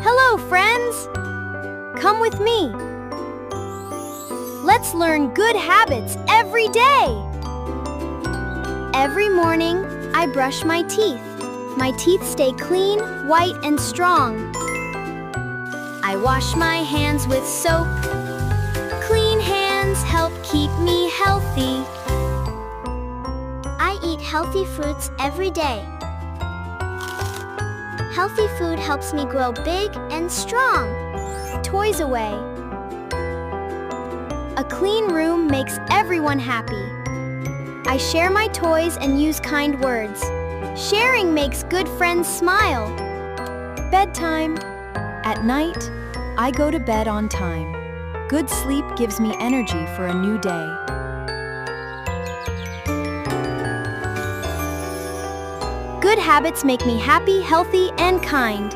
Hello, friends! Come with me. Let's learn good habits every day. Every morning, I brush my teeth. My teeth stay clean, white, and strong. I wash my hands with soap. Clean hands help keep me healthy. I eat healthy fruits every day. Healthy food helps me grow big and strong. Toys away. A clean room makes everyone happy. I share my toys and use kind words. Sharing makes good friends smile. Bedtime. At night, I go to bed on time. Good sleep gives me energy for a new day. Good habits make me happy, healthy, and kind.